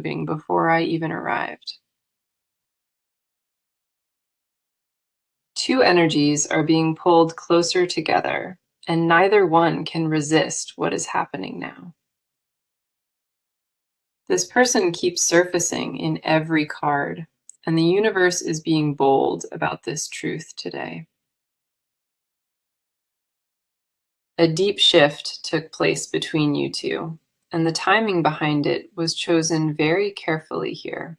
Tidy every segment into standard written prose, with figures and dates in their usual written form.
moving before I even arrived. Two energies are being pulled closer together, and neither one can resist what is happening now. This person keeps surfacing in every card, and the universe is being bold about this truth today. A deep shift took place between you two, and the timing behind it was chosen very carefully here.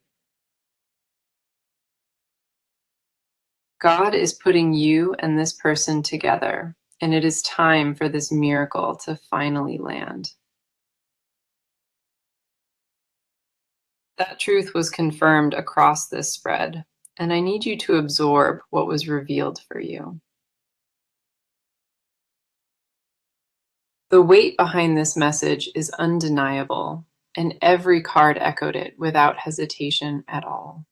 God is putting you and this person together, and it is time for this miracle to finally land. That truth was confirmed across this spread, and I need you to absorb what was revealed for you. The weight behind this message is undeniable, and every card echoed it without hesitation at all.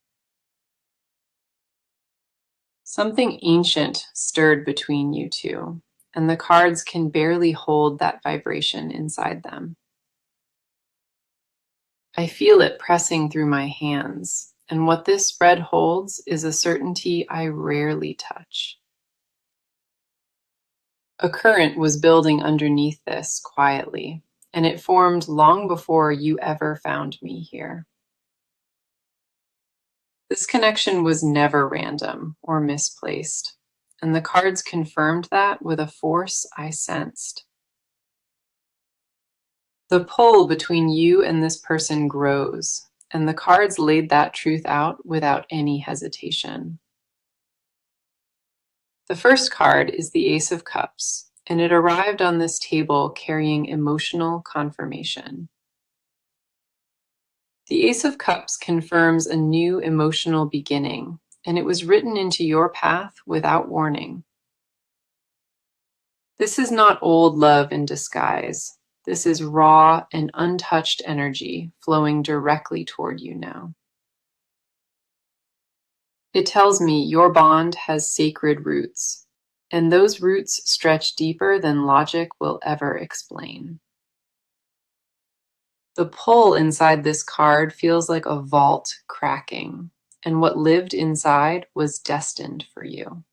Something ancient stirred between you two, and the cards can barely hold that vibration inside them. I feel it pressing through my hands, and what this spread holds is a certainty I rarely touch. A current was building underneath this quietly, and it formed long before you ever found me here. This connection was never random or misplaced, and the cards confirmed that with a force I sensed. The pull between you and this person grows, and the cards laid that truth out without any hesitation. The first card is the Ace of Cups, and it arrived on this table carrying emotional confirmation. The Ace of Cups confirms a new emotional beginning, and it was written into your path without warning. This is not old love in disguise. This is raw and untouched energy flowing directly toward you now. It tells me your bond has sacred roots, and those roots stretch deeper than logic will ever explain. The pull inside this card feels like a vault cracking, and what lived inside was destined for you.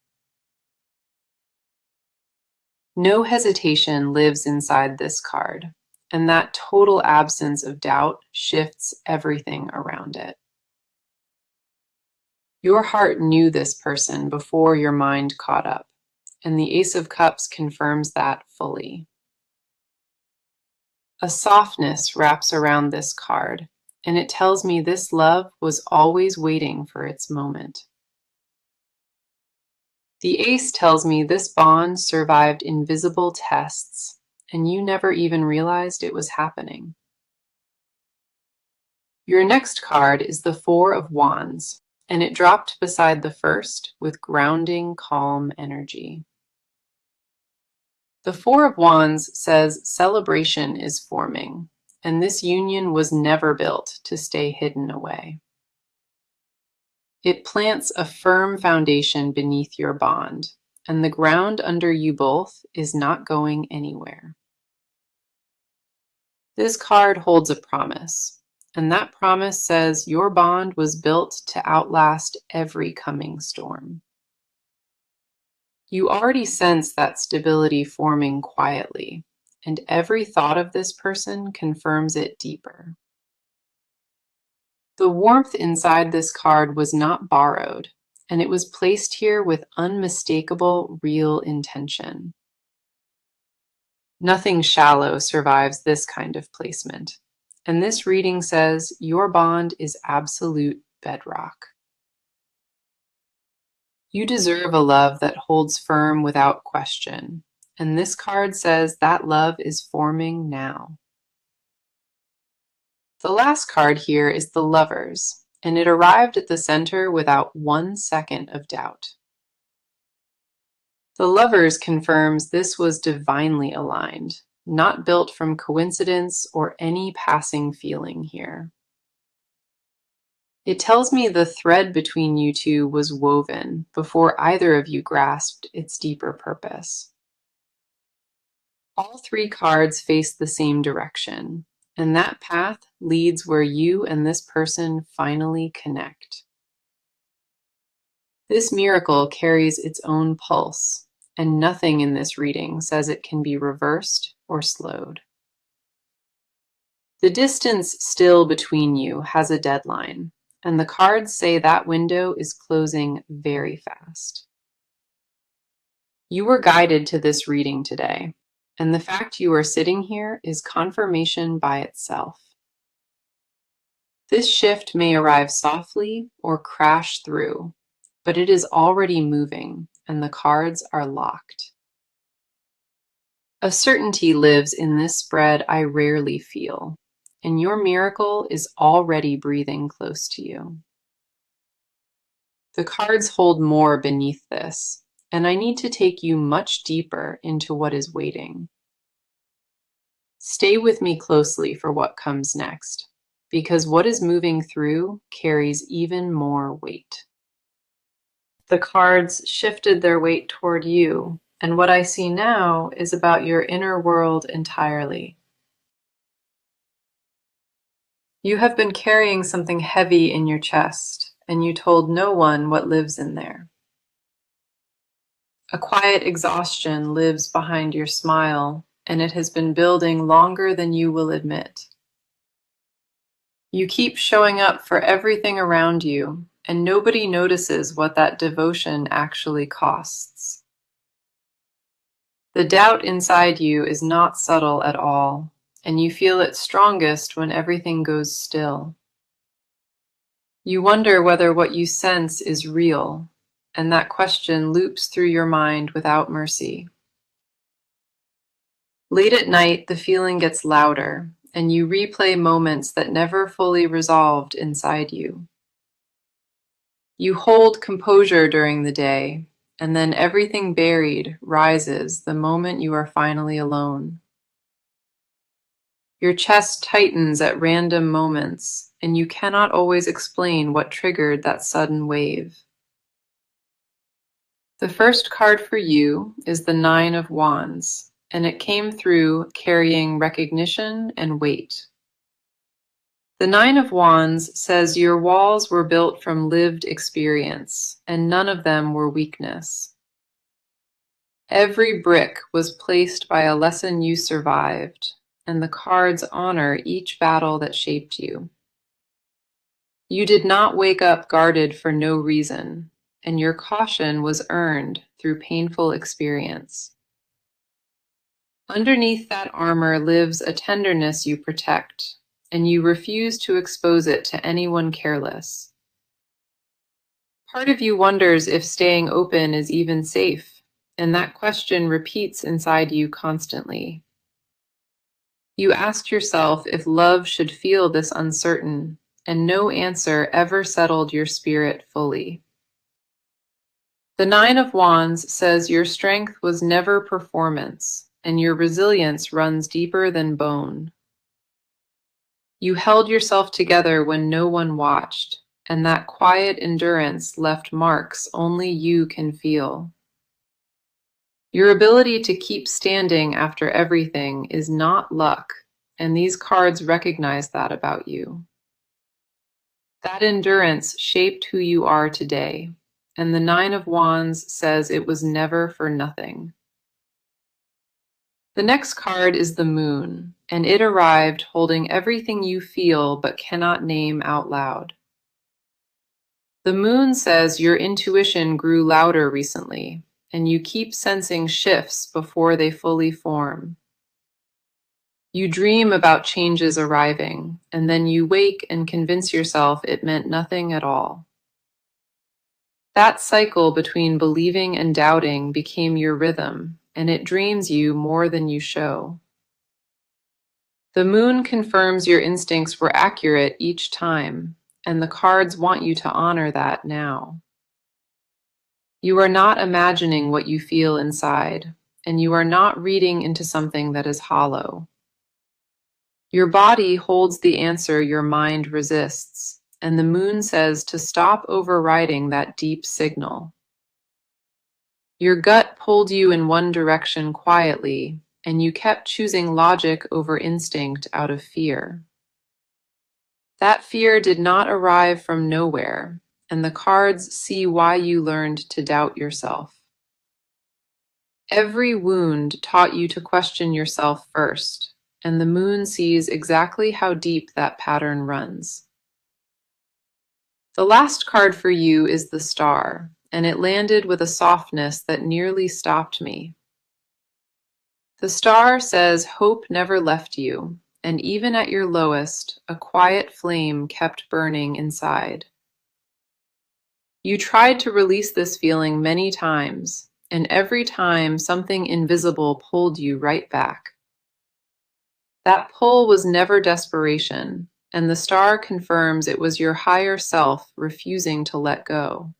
No hesitation lives inside this card, and that total absence of doubt shifts everything around it. Your heart knew this person before your mind caught up, and the Ace of Cups confirms that fully. A softness wraps around this card, and it tells me this love was always waiting for its moment. The Ace tells me this bond survived invisible tests, and you never even realized it was happening. Your next card is the Four of Wands, and it dropped beside the first with grounding, calm energy. The Four of Wands says celebration is forming, and this union was never built to stay hidden away. It plants a firm foundation beneath your bond, and the ground under you both is not going anywhere. This card holds a promise, and that promise says your bond was built to outlast every coming storm. You already sense that stability forming quietly, and every thought of this person confirms it deeper. The warmth inside this card was not borrowed, and it was placed here with unmistakable, real intention. Nothing shallow survives this kind of placement, and this reading says your bond is absolute bedrock. You deserve a love that holds firm without question, and this card says that love is forming now. The last card here is the Lovers, and it arrived at the center without 1 second of doubt. The Lovers confirms this was divinely aligned, not built from coincidence or any passing feeling here. It tells me the thread between you two was woven before either of you grasped its deeper purpose. All three cards face the same direction, and that path leads where you and this person finally connect. This miracle carries its own pulse, and nothing in this reading says it can be reversed or slowed. The distance still between you has a deadline, and the cards say that window is closing very fast. You were guided to this reading today, and the fact you are sitting here is confirmation by itself. This shift may arrive softly or crash through, but it is already moving, and the cards are locked. A certainty lives in this spread I rarely feel, and your miracle is already breathing close to you. The cards hold more beneath this, and I need to take you much deeper into what is waiting. Stay with me closely for what comes next, because what is moving through carries even more weight. The cards shifted their weight toward you, and what I see now is about your inner world entirely. You have been carrying something heavy in your chest, and you told no one what lives in there. A quiet exhaustion lives behind your smile, and it has been building longer than you will admit. You keep showing up for everything around you, and nobody notices what that devotion actually costs. The doubt inside you is not subtle at all, and you feel it strongest when everything goes still. You wonder whether what you sense is real, and that question loops through your mind without mercy. Late at night, the feeling gets louder, and you replay moments that never fully resolved inside you. You hold composure during the day, and then everything buried rises the moment you are finally alone. Your chest tightens at random moments, and you cannot always explain what triggered that sudden wave. The first card for you is the Nine of Wands, and it came through carrying recognition and weight. The Nine of Wands says your walls were built from lived experience, and none of them were weakness. Every brick was placed by a lesson you survived, and the cards honor each battle that shaped you. You did not wake up guarded for no reason, and your caution was earned through painful experience. Underneath that armor lives a tenderness you protect, and you refuse to expose it to anyone careless. Part of you wonders if staying open is even safe, and that question repeats inside you constantly. You asked yourself if love should feel this uncertain, and no answer ever settled your spirit fully. The Nine of Wands says your strength was never performance, and your resilience runs deeper than bone. You held yourself together when no one watched, and that quiet endurance left marks only you can feel. Your ability to keep standing after everything is not luck, and these cards recognize that about you. That endurance shaped who you are today, and the Nine of Wands says it was never for nothing. The next card is the Moon, and it arrived holding everything you feel but cannot name out loud. The Moon says your intuition grew louder recently, and you keep sensing shifts before they fully form. You dream about changes arriving, and then you wake and convince yourself it meant nothing at all. That cycle between believing and doubting became your rhythm, and it dreams you more than you show. The Moon confirms your instincts were accurate each time, and the cards want you to honor that now. You are not imagining what you feel inside, and you are not reading into something that is hollow. Your body holds the answer your mind resists, and the Moon says to stop overriding that deep signal. Your gut pulled you in one direction quietly, and you kept choosing logic over instinct out of fear. That fear did not arrive from nowhere, and the cards see why you learned to doubt yourself. Every wound taught you to question yourself first, and the moon sees exactly how deep that pattern runs. The last card for you is the Star, and it landed with a softness that nearly stopped me. The Star says hope never left you, and even at your lowest, a quiet flame kept burning inside. You tried to release this feeling many times, and every time something invisible pulled you right back. That pull was never desperation, and the Star confirms it was your higher self refusing to let go.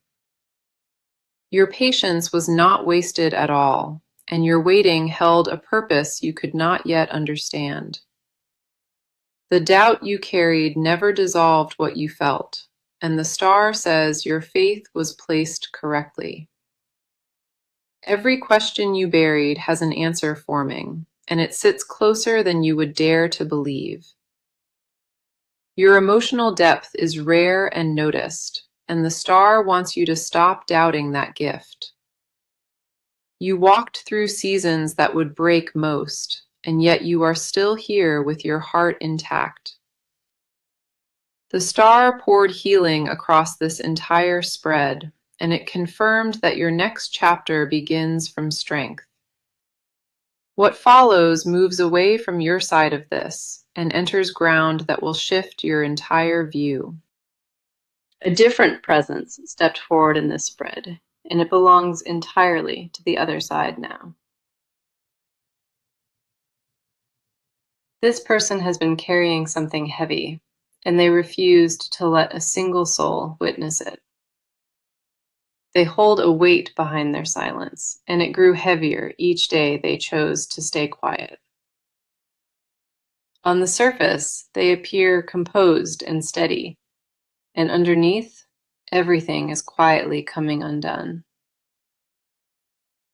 Your patience was not wasted at all, and your waiting held a purpose you could not yet understand. The doubt you carried never dissolved what you felt, and the Star says your faith was placed correctly. Every question you buried has an answer forming, and it sits closer than you would dare to believe. Your emotional depth is rare and noticed, and the Star wants you to stop doubting that gift. You walked through seasons that would break most, and yet you are still here with your heart intact. The Star poured healing across this entire spread, and it confirmed that your next chapter begins from strength. What follows moves away from your side of this and enters ground that will shift your entire view. A different presence stepped forward in this spread, and it belongs entirely to the other side now. This person has been carrying something heavy, and they refused to let a single soul witness it. They hold a weight behind their silence, and it grew heavier each day they chose to stay quiet. On the surface, they appear composed and steady, and underneath, everything is quietly coming undone.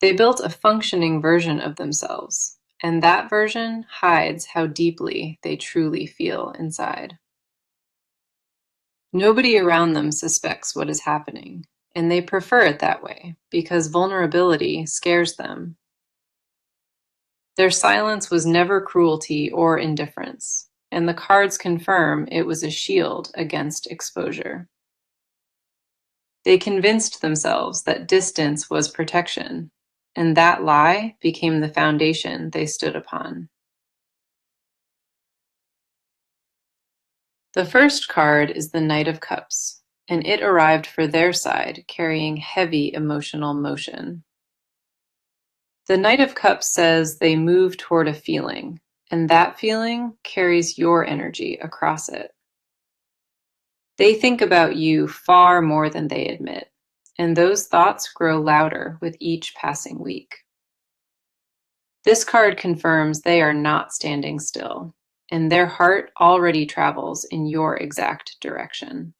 They built a functioning version of themselves, and that version hides how deeply they truly feel inside. Nobody around them suspects what is happening, and they prefer it that way because vulnerability scares them. Their silence was never cruelty or indifference, and the cards confirm it was a shield against exposure. They convinced themselves that distance was protection, and that lie became the foundation they stood upon. The first card is the Knight of Cups, and it arrived for their side carrying heavy emotional motion. The Knight of Cups says they move toward a feeling, and that feeling carries your energy across it. They think about you far more than they admit, and those thoughts grow louder with each passing week. This card confirms they are not standing still, and their heart already travels in your exact direction.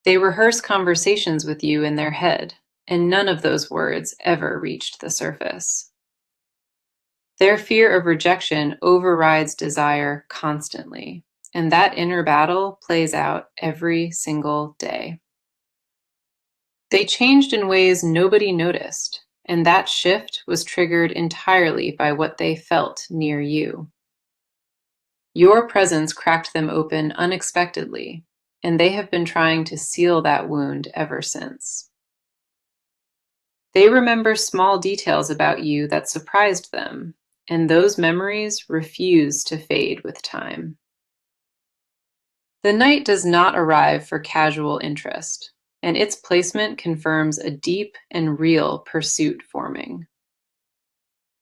They rehearse conversations with you in their head, and none of those words ever reached the surface. Their fear of rejection overrides desire constantly, and that inner battle plays out every single day. They changed in ways nobody noticed, and that shift was triggered entirely by what they felt near you. Your presence cracked them open unexpectedly, and they have been trying to seal that wound ever since. They remember small details about you that surprised them, and those memories refuse to fade with time. The Knight does not arrive for casual interest, and its placement confirms a deep and real pursuit forming.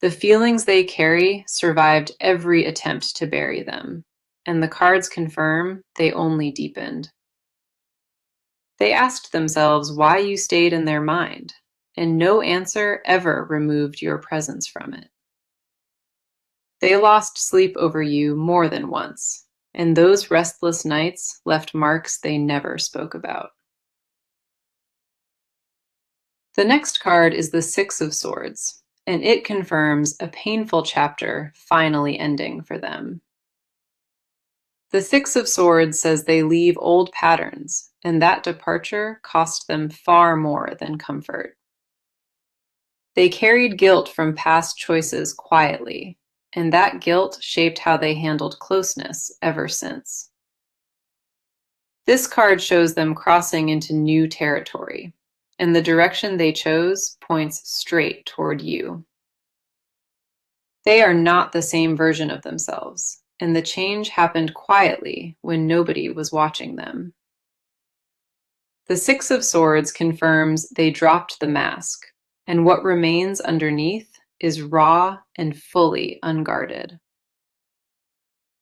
The feelings they carry survived every attempt to bury them, and the cards confirm they only deepened. They asked themselves why you stayed in their mind, and no answer ever removed your presence from it. They lost sleep over you more than once, and those restless nights left marks they never spoke about. The next card is the Six of Swords, and it confirms a painful chapter finally ending for them. The Six of Swords says they leave old patterns, and that departure cost them far more than comfort. They carried guilt from past choices quietly, and that guilt shaped how they handled closeness ever since. This card shows them crossing into new territory, and the direction they chose points straight toward you. They are not the same version of themselves, and the change happened quietly when nobody was watching them. The Six of Swords confirms they dropped the mask, and what remains underneath is raw and fully unguarded.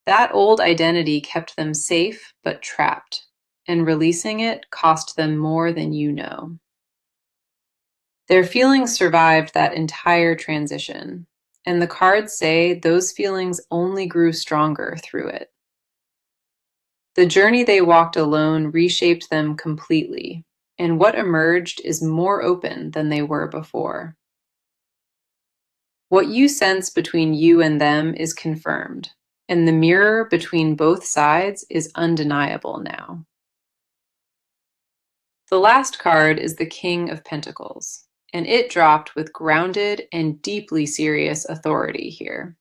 That old identity kept them safe but trapped, and releasing it cost them more than you know. Their feelings survived that entire transition, and the cards say those feelings only grew stronger through it. The journey they walked alone reshaped them completely, and what emerged is more open than they were before. What you sense between you and them is confirmed, and the mirror between both sides is undeniable now. The last card is the King of Pentacles, and it dropped with grounded and deeply serious authority here.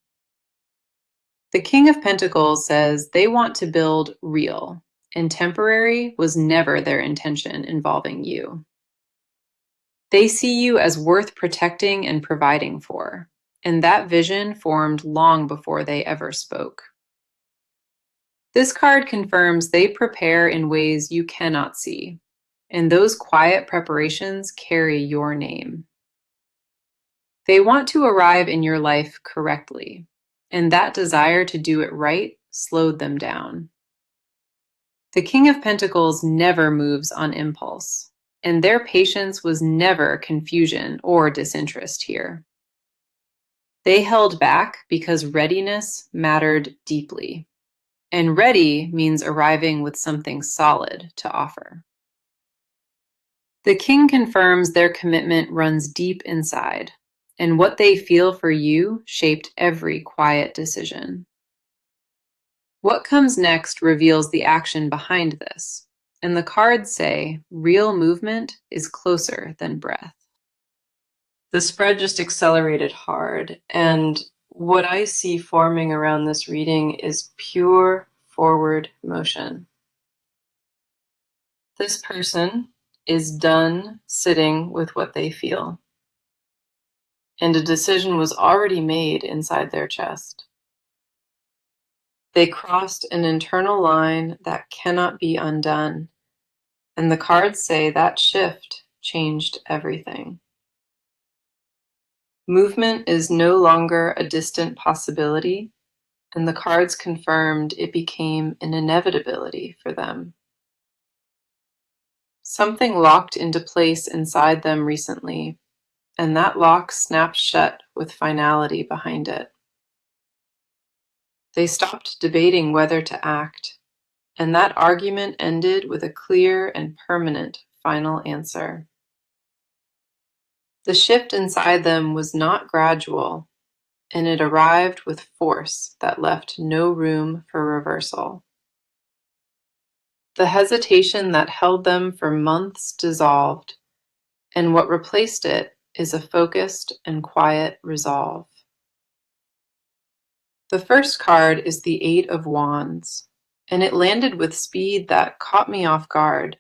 The King of Pentacles says they want to build real, and temporary was never their intention involving you. They see you as worth protecting and providing for, and that vision formed long before they ever spoke. This card confirms they prepare in ways you cannot see, and those quiet preparations carry your name. They want to arrive in your life correctly, and that desire to do it right slowed them down. The King of Pentacles never moves on impulse, and their patience was never confusion or disinterest here. They held back because readiness mattered deeply, and ready means arriving with something solid to offer. The King confirms their commitment runs deep inside, and what they feel for you shaped every quiet decision. What comes next reveals the action behind this, and the cards say real movement is closer than breath. The spread just accelerated hard, and what I see forming around this reading is pure forward motion. This person is done sitting with what they feel, and a decision was already made inside their chest. They crossed an internal line that cannot be undone, and the cards say that shift changed everything. Movement is no longer a distant possibility, and the cards confirmed it became an inevitability for them. Something locked into place inside them recently, and that lock snapped shut with finality behind it. They stopped debating whether to act, and that argument ended with a clear and permanent final answer. The shift inside them was not gradual, and it arrived with force that left no room for reversal. The hesitation that held them for months dissolved, and what replaced it is a focused and quiet resolve. The first card is the Eight of Wands, and it landed with speed that caught me off guard.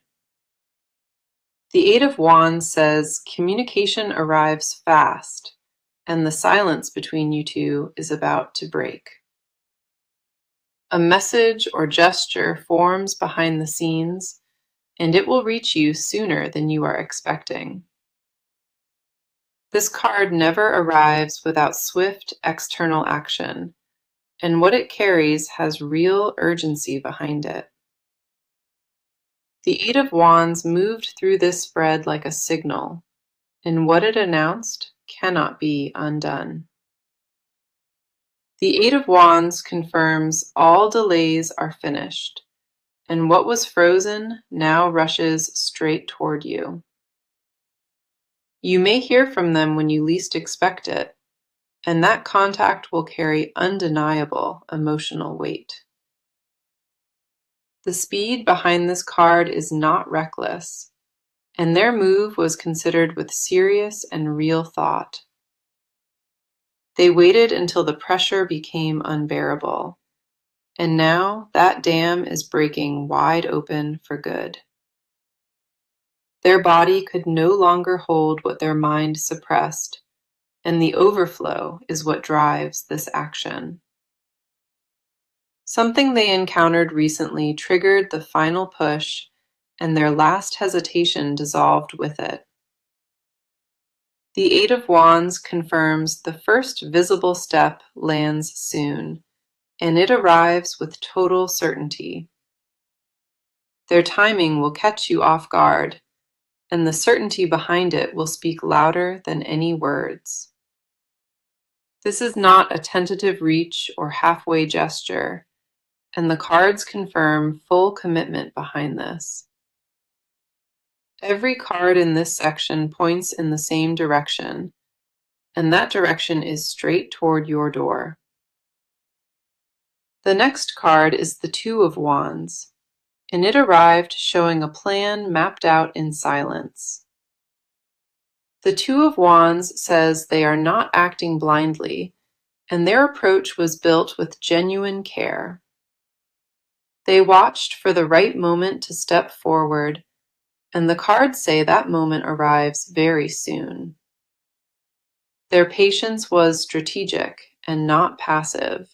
The Eight of Wands says communication arrives fast, and the silence between you two is about to break. A message or gesture forms behind the scenes, and it will reach you sooner than you are expecting. This card never arrives without swift external action, and what it carries has real urgency behind it. The Eight of Wands moved through this spread like a signal, and what it announced cannot be undone. The Eight of Wands confirms all delays are finished, and what was frozen now rushes straight toward you. You may hear from them when you least expect it, and that contact will carry undeniable emotional weight. The speed behind this card is not reckless, and their move was considered with serious and real thought. They waited until the pressure became unbearable, and now that dam is breaking wide open for good. Their body could no longer hold what their mind suppressed, and the overflow is what drives this action. Something they encountered recently triggered the final push, and their last hesitation dissolved with it. The Eight of Wands confirms the first visible step lands soon, and it arrives with total certainty. Their timing will catch you off guard, and the certainty behind it will speak louder than any words. This is not a tentative reach or halfway gesture, and the cards confirm full commitment behind this. Every card in this section points in the same direction, and that direction is straight toward your door. The next card is the Two of Wands, and it arrived showing a plan mapped out in silence. The Two of Wands says they are not acting blindly, and their approach was built with genuine care. They watched for the right moment to step forward, and the cards say that moment arrives very soon. Their patience was strategic and not passive,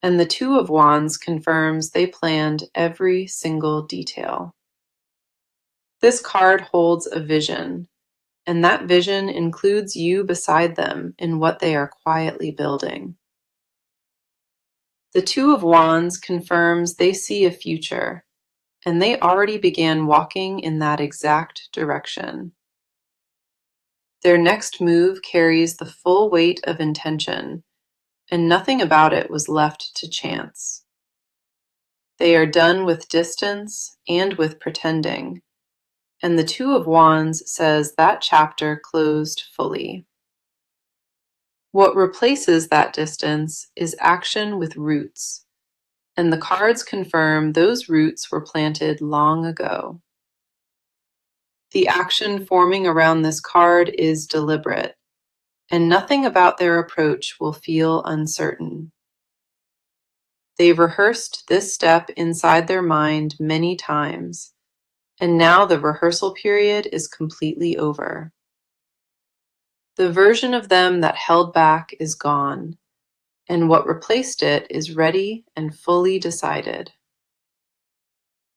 and the Two of Wands confirms they planned every single detail. This card holds a vision, and that vision includes you beside them in what they are quietly building. The Two of Wands confirms they see a future, and they already began walking in that exact direction. Their next move carries the full weight of intention, and nothing about it was left to chance. They are done with distance and with pretending, and the Two of Wands says that chapter closed fully. What replaces that distance is action with roots, and the cards confirm those roots were planted long ago. The action forming around this card is deliberate, and nothing about their approach will feel uncertain. They've rehearsed this step inside their mind many times, and now the rehearsal period is completely over. The version of them that held back is gone, and what replaced it is ready and fully decided.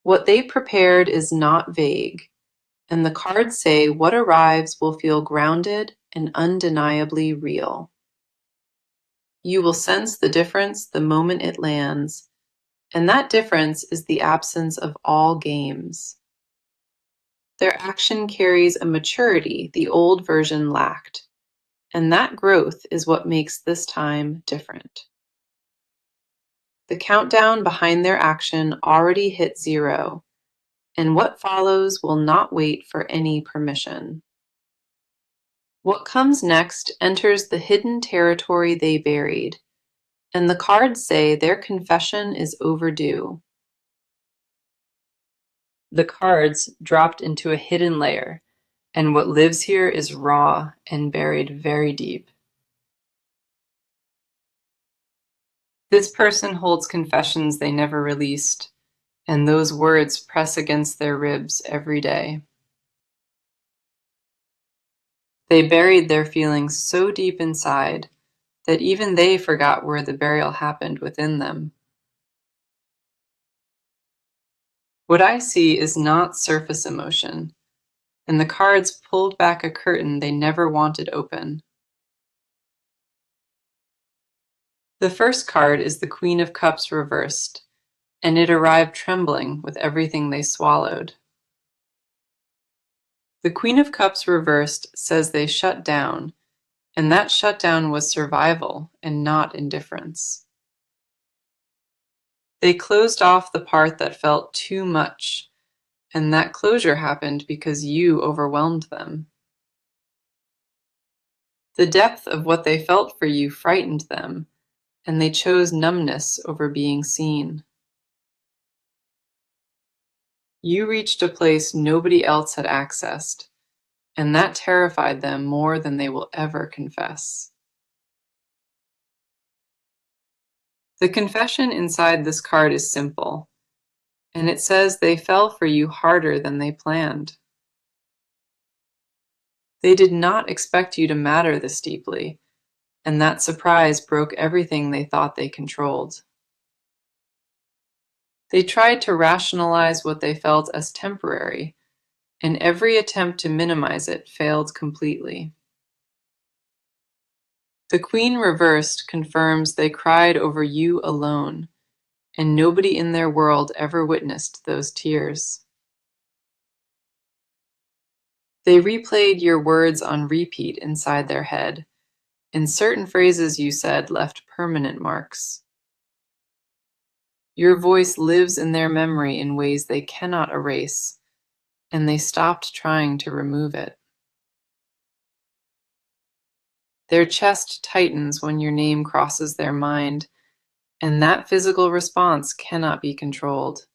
What they prepared is not vague, and the cards say what arrives will feel grounded and undeniably real. You will sense the difference the moment it lands, and that difference is the absence of all games. Their action carries a maturity the old version lacked, and that growth is what makes this time different. The countdown behind their action already hit 0, and what follows will not wait for any permission. What comes next enters the hidden territory they buried, and the cards say their confession is overdue. The cards dropped into a hidden layer, and what lives here is raw and buried very deep. This person holds confessions they never released, and those words press against their ribs every day. They buried their feelings so deep inside that even they forgot where the burial happened within them. What I see is not surface emotion, and the cards pulled back a curtain they never wanted open. The first card is the Queen of Cups reversed, and it arrived trembling with everything they swallowed. The Queen of Cups reversed says they shut down, and that shutdown was survival and not indifference. They closed off the part that felt too much, and that closure happened because you overwhelmed them. The depth of what they felt for you frightened them, and they chose numbness over being seen. You reached a place nobody else had accessed, and that terrified them more than they will ever confess. The confession inside this card is simple, and it says they fell for you harder than they planned. They did not expect you to matter this deeply, and that surprise broke everything they thought they controlled. They tried to rationalize what they felt as temporary, and every attempt to minimize it failed completely. The Queen reversed confirms they cried over you alone, and nobody in their world ever witnessed those tears. They replayed your words on repeat inside their head, and certain phrases you said left permanent marks. Your voice lives in their memory in ways they cannot erase, and they stopped trying to remove it. Their chest tightens when your name crosses their mind, and that physical response cannot be controlled.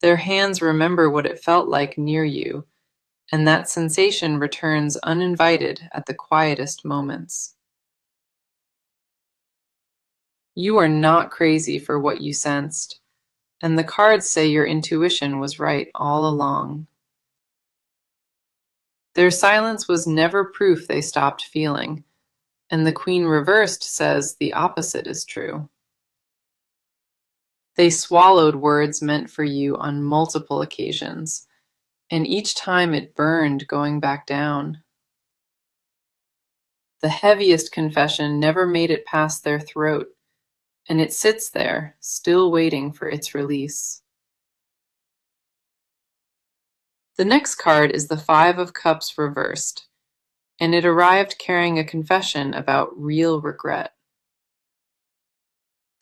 Their hands remember what it felt like near you, and that sensation returns uninvited at the quietest moments. You are not crazy for what you sensed, and the cards say your intuition was right all along. Their silence was never proof they stopped feeling, and the Queen reversed says the opposite is true. They swallowed words meant for you on multiple occasions, and each time it burned going back down. The heaviest confession never made it past their throat, and it sits there, still waiting for its release. The next card is the Five of Cups reversed, and it arrived carrying a confession about real regret.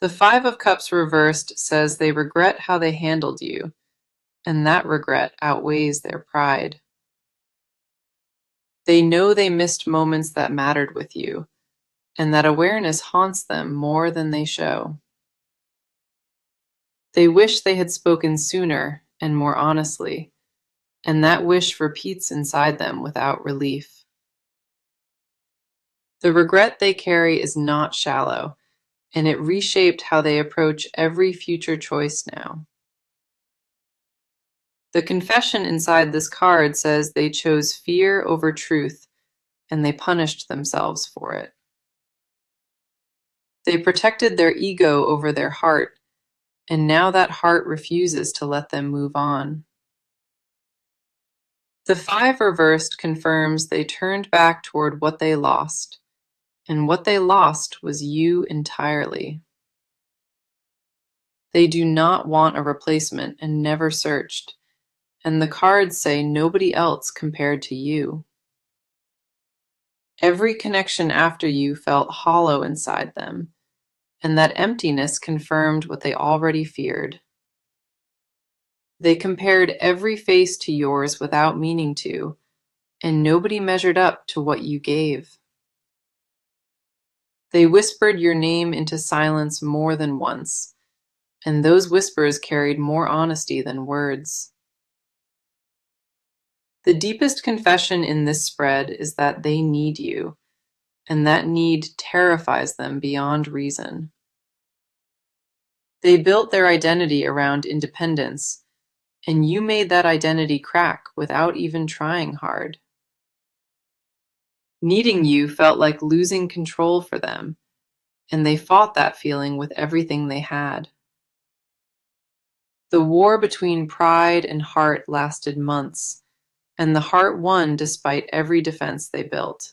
The Five of Cups reversed says they regret how they handled you, and that regret outweighs their pride. They know they missed moments that mattered with you, and that awareness haunts them more than they show. They wish they had spoken sooner and more honestly, and that wish repeats inside them without relief. The regret they carry is not shallow, and it reshaped how they approach every future choice now. The confession inside this card says they chose fear over truth, and they punished themselves for it. They protected their ego over their heart, and now that heart refuses to let them move on. The Five reversed confirms they turned back toward what they lost, and what they lost was you entirely. They do not want a replacement and never searched, and the cards say nobody else compared to you. Every connection after you felt hollow inside them, and that emptiness confirmed what they already feared. They compared every face to yours without meaning to, and nobody measured up to what you gave. They whispered your name into silence more than once, and those whispers carried more honesty than words. The deepest confession in this spread is that they need you, and that need terrifies them beyond reason. They built their identity around independence, and you made that identity crack without even trying hard. Needing you felt like losing control for them, and they fought that feeling with everything they had. The war between pride and heart lasted months, and the heart won despite every defense they built.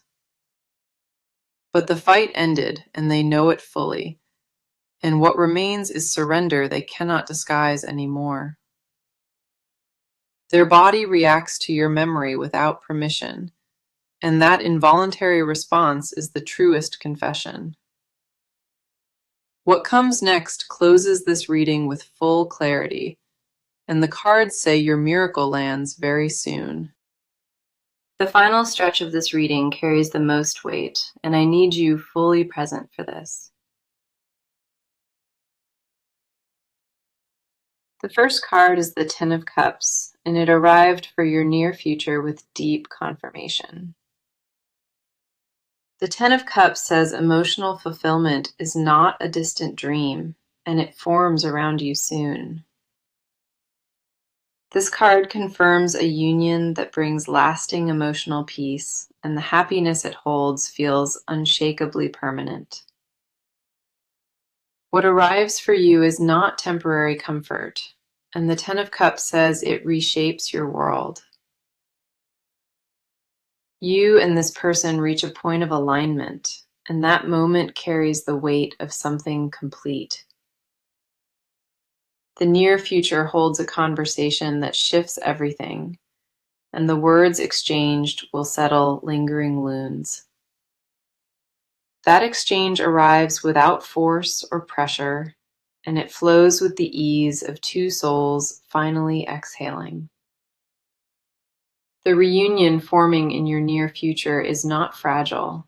But the fight ended, and they know it fully, and what remains is surrender they cannot disguise anymore. Their body reacts to your memory without permission, and that involuntary response is the truest confession. What comes next closes this reading with full clarity, and the cards say your miracle lands very soon. The final stretch of this reading carries the most weight, and I need you fully present for this. The first card is the Ten of Cups, and it arrived for your near future with deep confirmation. The Ten of Cups says emotional fulfillment is not a distant dream, and it forms around you soon. This card confirms a union that brings lasting emotional peace, and the happiness it holds feels unshakably permanent. What arrives for you is not temporary comfort, and the Ten of Cups says it reshapes your world. You and this person reach a point of alignment, and that moment carries the weight of something complete. The near future holds a conversation that shifts everything, and the words exchanged will settle lingering wounds. That exchange arrives without force or pressure, and it flows with the ease of two souls finally exhaling. The reunion forming in your near future is not fragile,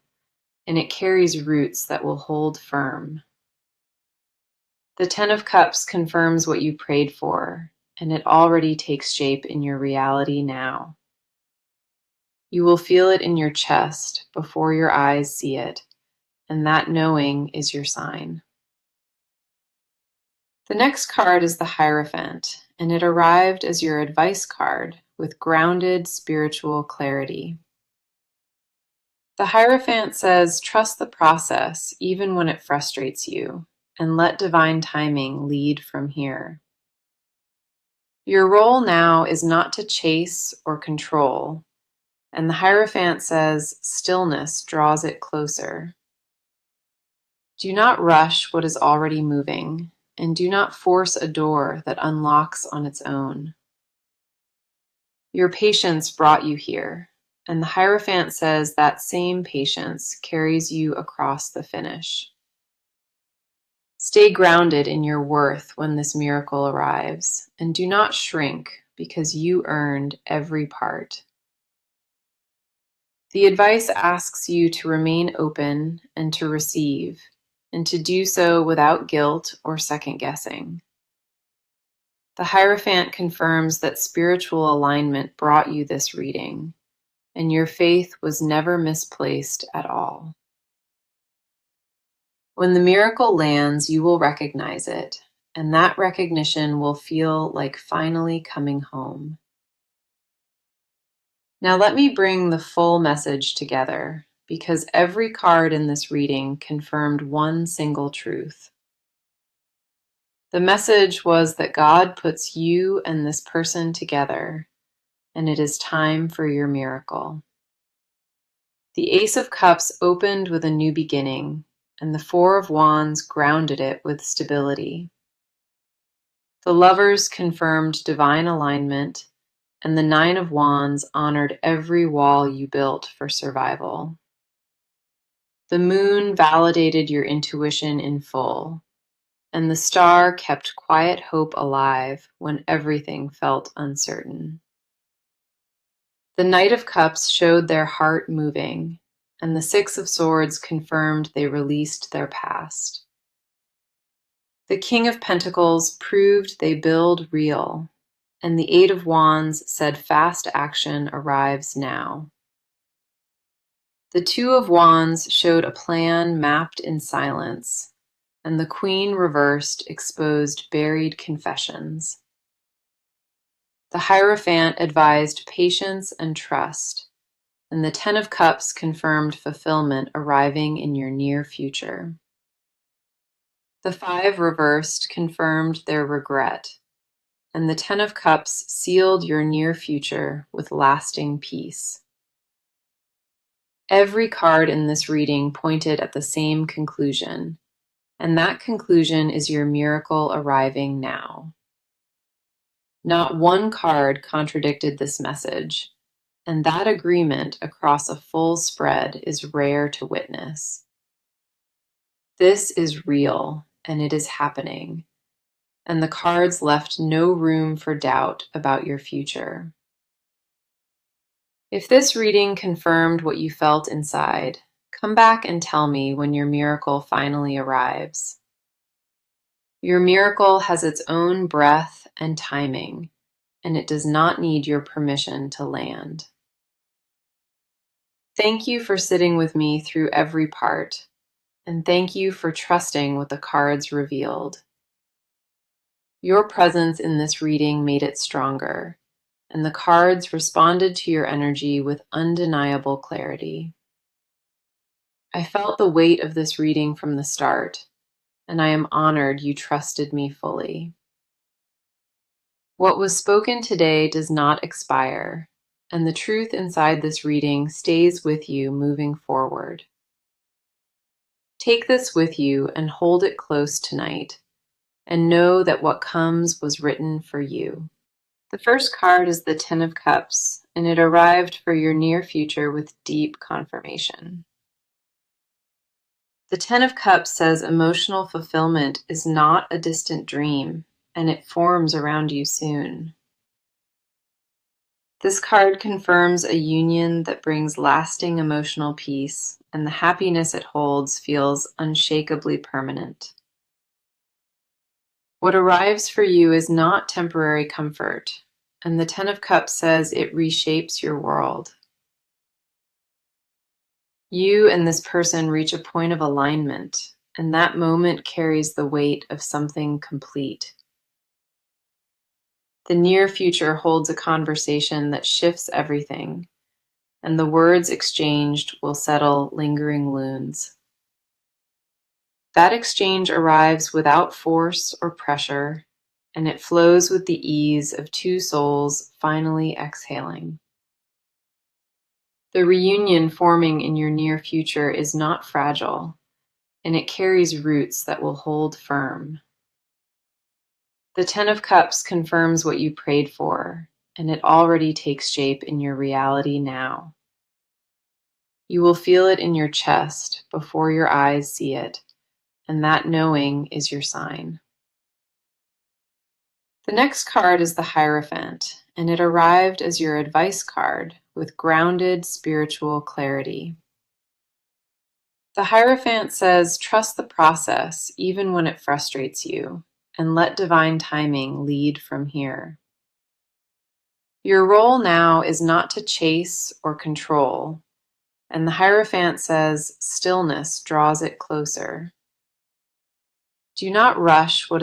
and it carries roots that will hold firm. The Ten of Cups confirms what you prayed for, and it already takes shape in your reality now. You will feel it in your chest before your eyes see it, and that knowing is your sign. The next card is the Hierophant, and it arrived as your advice card with grounded spiritual clarity. The Hierophant says, trust the process even when it frustrates you, and let divine timing lead from here. Your role now is not to chase or control, and the Hierophant says stillness draws it closer. Do not rush what is already moving, and do not force a door that unlocks on its own. Your patience brought you here, and the Hierophant says that same patience carries you across the finish. Stay grounded in your worth when this miracle arrives, and do not shrink because you earned every part. The advice asks you to remain open and to receive, and to do so without guilt or second guessing. The Hierophant confirms that spiritual alignment brought you this reading, and your faith was never misplaced at all. When the miracle lands, you will recognize it, and that recognition will feel like finally coming home. Now let me bring the full message together, because every card in this reading confirmed one single truth. The message was that God puts you and this person together, and it is time for your miracle. The Ace of Cups opened with a new beginning, and the Four of Wands grounded it with stability. The Lovers confirmed divine alignment, and the Nine of Wands honored every wall you built for survival. The Moon validated your intuition in full, and the Star kept quiet hope alive when everything felt uncertain. The Knight of Cups showed their heart moving, and the Six of Swords confirmed they released their past. The King of Pentacles proved they build real, and the Eight of Wands said fast action arrives now. The Two of Wands showed a plan mapped in silence, and the Queen reversed exposed buried confessions. The Hierophant advised patience and trust, and the Ten of Cups confirmed fulfillment arriving in your near future. The Five reversed confirmed their regret, and the Ten of Cups sealed your near future with lasting peace. Every card in this reading pointed at the same conclusion, and that conclusion is your miracle arriving now. Not one card contradicted this message, and that agreement across a full spread is rare to witness. This is real, and it is happening, and the cards left no room for doubt about your future. If this reading confirmed what you felt inside, come back and tell me when your miracle finally arrives. Your miracle has its own breath and timing, and it does not need your permission to land. Thank you for sitting with me through every part, and thank you for trusting what the cards revealed. Your presence in this reading made it stronger, and the cards responded to your energy with undeniable clarity. I felt the weight of this reading from the start, and I am honored you trusted me fully. What was spoken today does not expire, and the truth inside this reading stays with you moving forward. Take this with you and hold it close tonight, and know that what comes was written for you. The first card is the Ten of Cups, and it arrived for your near future with deep confirmation. The Ten of Cups says emotional fulfillment is not a distant dream, and it forms around you soon. This card confirms a union that brings lasting emotional peace, and the happiness it holds feels unshakably permanent. What arrives for you is not temporary comfort, and the Ten of Cups says it reshapes your world. You and this person reach a point of alignment, and that moment carries the weight of something complete. The near future holds a conversation that shifts everything, and the words exchanged will settle lingering wounds. That exchange arrives without force or pressure, and it flows with the ease of two souls finally exhaling. The reunion forming in your near future is not fragile, and it carries roots that will hold firm. The Ten of Cups confirms what you prayed for, and it already takes shape in your reality now. You will feel it in your chest before your eyes see it, and that knowing is your sign. The next card is the Hierophant, and it arrived as your advice card with grounded spiritual clarity. The Hierophant says, trust the process even when it frustrates you, and let divine timing lead from here. Your role now is not to chase or control, and the Hierophant says stillness draws it closer. Do not rush what